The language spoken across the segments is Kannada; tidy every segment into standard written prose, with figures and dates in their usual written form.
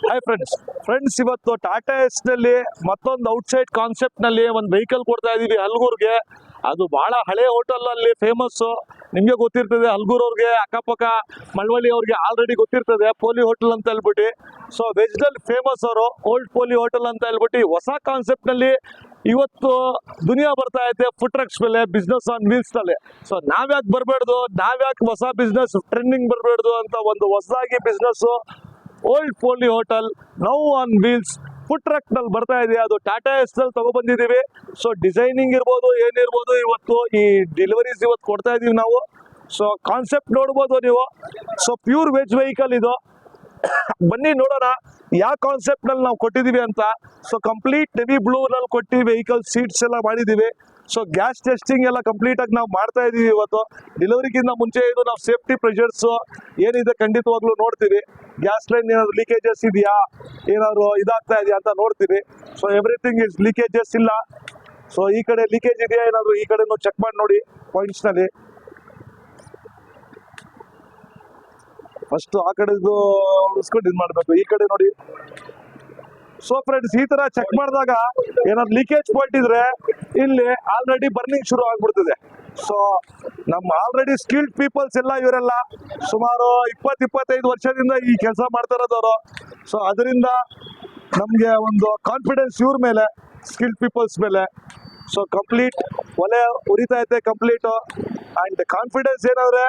ಹಾಯ್ ಫ್ರೆಂಡ್ಸ್ ಇವತ್ತು ಟಾಟಾ ಎಸ್ ನಲ್ಲಿ ಮತ್ತೊಂದು ಔಟ್ಸೈಡ್ ಕಾನ್ಸೆಪ್ಟ್ ನಲ್ಲಿ ಒಂದು ವೆಹಿಕಲ್ ಕೊಡ್ತಾ ಇದೀವಿ ಹಲ್ಗೂರ್ಗೆ. ಅದು ಬಹಳ ಹಳೆ ಹೋಟೆಲ್ ಅಲ್ಲಿ ಫೇಮಸ್, ನಿಮ್ಗೆ ಗೊತ್ತಿರ್ತದೆ. ಹಲ್ಗೂರ್ ಅವ್ರಿಗೆ ಅಕ್ಕಪಕ್ಕ ಮಳವಳ್ಳಿ ಅವ್ರಿಗೆ ಆಲ್ರೆಡಿ ಗೊತ್ತಿರ್ತದೆ ಪೋಲಿ ಹೋಟೆಲ್ ಅಂತ ಹೇಳ್ಬಿಟ್ಟು. ಸೊ ವೆಜ್ ನಲ್ಲಿ ಫೇಮಸ್ ಅವರು, ಓಲ್ಡ್ ಪೋಲಿ ಹೋಟೆಲ್ ಅಂತ ಹೇಳ್ಬಿಟ್ಟು ಹೊಸ ಕಾನ್ಸೆಪ್ಟ್ ನಲ್ಲಿ ಇವತ್ತು ದುನಿಯಾ ಬರ್ತಾ ಇದೆ ಫುಡ್ ಟ್ರಕ್ಸ್ ಮೇಲೆ, ಬಿಸ್ನೆಸ್ ಆನ್ ವೀಲ್ಸ್ ನಲ್ಲಿ. ಸೊ ನಾವ್ಯಾಕೆ ಬರ್ಬೇಡ್ದು, ನಾವ್ಯಾಕೆ ಹೊಸ ಬಿಸ್ನೆಸ್ ಟ್ರೆಂಡಿಂಗ್ ಬರ್ಬೇಡ್ದು ಅಂತ ಒಂದು ಹೊಸದಾಗಿ ಬಿಸ್ನೆಸ್ ಓಲ್ಡ್ ಪೋಲಿ hotel now on wheels food truck ನಲ್ಲಿ ಬರ್ತಾ ಇದೆ. ಅದು ಟಾಟಾ ಎಸ್ ನಲ್ಲಿ ತಗೊಬಂದಿದೀವಿ. ಸೊ ಡಿಸೈನಿಂಗ್ ಇರ್ಬೋದು, ಏನಿರ್ಬೋದು, ಇವತ್ತು ಈ ಡೆಲಿವರೀಸ್ ಇವತ್ತು ಕೊಡ್ತಾ ಇದೀವಿ ನಾವು. ಸೊ ಕಾನ್ಸೆಪ್ಟ್ ನೋಡ್ಬೋದು ನೀವು. ಸೊ ಪ್ಯೂರ್ ವೆಜ್ ವೆಹಿಕಲ್ ಇದು. ಬನ್ನಿ ನೋಡೋಣ ಯಾವ ಕಾನ್ಸೆಪ್ಟ್ ನಲ್ಲಿ ನಾವು ಕೊಟ್ಟಿದೀವಿ ಅಂತ. ಸೊ ಕಂಪ್ಲೀಟ್ ನೆವಿ ಬ್ಲೂ ನಲ್ಲಿ ಕೊಟ್ಟು ವೆಹಿಕಲ್ ಸೀಟ್ಸ್ ಎಲ್ಲ ಮಾಡಿದೀವಿ. ಸೊ ಗ್ಯಾಸ್ ಟೆಸ್ಟಿಂಗ್ ಎಲ್ಲ ಕಂಪ್ಲೀಟ್ ಆಗಿ ನಾವು ಮಾಡ್ತಾ ಇದೀವಿ ಇವತ್ತು. ಡೆಲಿವರಿಗಿಂತ ಮುಂಚೆ ಇದು ನಾವು ಸೇಫ್ಟಿ ಪ್ರೆಷರ್ಸ್ ಏನಿದೆ ಖಂಡಿತವಾಗ್ಲೂ ನೋಡ್ತೀವಿ. ಗ್ಯಾಸ್ ಲೈನ್ ಏನಾದ್ರು ಲೀಕೇಜಸ್ ಇದೆಯಾ, ಏನಾದ್ರು ಇದಾಗ್ತಾ ಇದೆಯಾ ಅಂತ ನೋಡ್ತೀವಿ. ಸೊ ಎವ್ರಿಥಿಂಗ್ ಇಸ್ ಲೀಕೇಜಸ್ ಇಲ್ಲ. ಸೊ ಈ ಕಡೆ ಲೀಕೇಜ್ ಇದೆಯಾ ಏನಾದ್ರು, ಈ ಕಡೆನೂ ಚೆಕ್ ಮಾಡಿ ನೋಡಿ ಪಾಯಿಂಟ್ಸ್ ನಲ್ಲಿ. ಫಸ್ಟ್ ಆ ಕಡೆದು ಉಳಿಸ್ಕೊಂಡು ಇದು ಮಾಡ್ಬೇಕು, ಈ ಕಡೆ ನೋಡಿ. ಸೊ ಫ್ರೆಂಡ್ಸ್, ಈ ತರ ಚೆಕ್ ಮಾಡಿದಾಗ ಏನಾದ್ರು ಲೀಕೇಜ್ ಪಾಯಿಂಟ್ ಇದ್ರೆ ಇಲ್ಲಿ ಆಲ್ರೆಡಿ ಬರ್ನಿಂಗ್ ಶುರು ಆಗ್ಬಿಡ್ತದೆ. ಸೊ ನಮ್ಮ ಆಲ್ರೆಡಿ ಸ್ಕಿಲ್ಡ್ ಪೀಪಲ್ಸ್ ಎಲ್ಲ ಇವರೆಲ್ಲ ಸುಮಾರು 20-25 ವರ್ಷದಿಂದ ಈ ಕೆಲಸ ಮಾಡ್ತಾ ಇರೋದವರು. ಸೊ ಅದರಿಂದ ನಮ್ಗೆ ಒಂದು ಕಾನ್ಫಿಡೆನ್ಸ್ ಇವ್ರ ಮೇಲೆ, ಸ್ಕಿಲ್ಡ್ ಪೀಪಲ್ಸ್ ಮೇಲೆ. ಸೊ ಕಂಪ್ಲೀಟ್ ಒಲೆ ಉರಿತಾ ಐತೆ ಕಂಪ್ಲೀಟ್. ಅಂಡ್ ಕಾನ್ಫಿಡೆನ್ಸ್ ಏನಂದ್ರೆ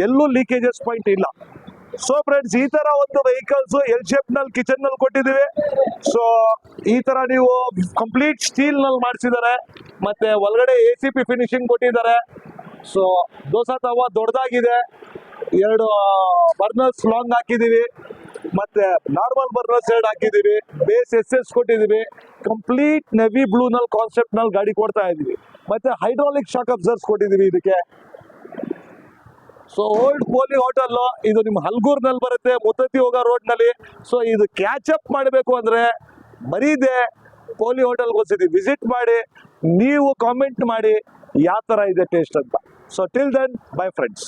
ಎಲ್ಲೂ ಲೀಕೇಜಸ್ ಪಾಯಿಂಟ್ ಇಲ್ಲ. ಸೊ ಫ್ರೆಂಡ್ಸ್, ಈ ತರ ಒಂದು ವೆಹಿಕಲ್ಸ್ ಎಲ್ ಶೇಪ್ ನಲ್ಲಿ ಕಿಚನ್ ನಲ್ಲಿ ಕೊಟ್ಟಿದೀವಿ. ಸೊ ಈ ತರ ನೀವು ಕಂಪ್ಲೀಟ್ ಸ್ಟೀಲ್ ನಲ್ಲಿ ಮಾಡಿಸಿದ್ದಾರೆ, ಮತ್ತೆ ಒಳಗಡೆ ACP ಫಿನಿಶಿಂಗ್ ಕೊಟ್ಟಿದ್ದಾರೆ. ಸೊ ದೋಸಾ ತವಾ ದೊಡ್ಡದಾಗಿದೆ, 2 ಬರ್ನರ್ಸ್ ಲಾಂಗ್ ಹಾಕಿದೀವಿ, ಮತ್ತೆ ನಾರ್ಮಲ್ ಬರ್ನರ್ಸ್ 2 ಹಾಕಿದೀವಿ, ಬೇಸ್ SS ಕೊಟ್ಟಿದೀವಿ. ಕಂಪ್ಲೀಟ್ ನೆವಿ ಬ್ಲೂ ನಲ್ಲಿ ಕಾನ್ಸೆಪ್ಟ್ ನಲ್ಲಿ ಗಾಡಿ ಕೊಡ್ತಾ ಇದೀವಿ. ಮತ್ತೆ ಹೈಡ್ರಾಲಿಕ್ ಶಾಕ್ ಅಬ್ಸರ್ವ್ಸ್ ಕೊಟ್ಟಿದೀವಿ ಇದಕ್ಕೆ. ಸೊ ಓಲ್ಡ್ ಪೋಲಿ ಹೋಟೆಲ್ ಇದು ನಿಮ್ಮ ಹಲ್ಗೂರ್ ನಲ್ಲಿ ಬರುತ್ತೆ, ಮುತ್ತತ್ತಿ ಹೋಗೋ ರೋಡ್ ನಲ್ಲಿ. ಸೊ ಇದು ಕ್ಯಾಚ್ ಅಪ್ ಮಾಡಬೇಕು ಅಂದ್ರೆ ಮರೀದೆ ಪೋಲಿ ಹೋಟೆಲ್ ಒಂದ್ಸತಿ ವಿಸಿಟ್ ಮಾಡಿ, ನೀವು ಕಾಮೆಂಟ್ ಮಾಡಿ ಯಾವ ತರ ಇದೆ ಟೇಸ್ಟ್ ಅಂತ. So till then, bye friends.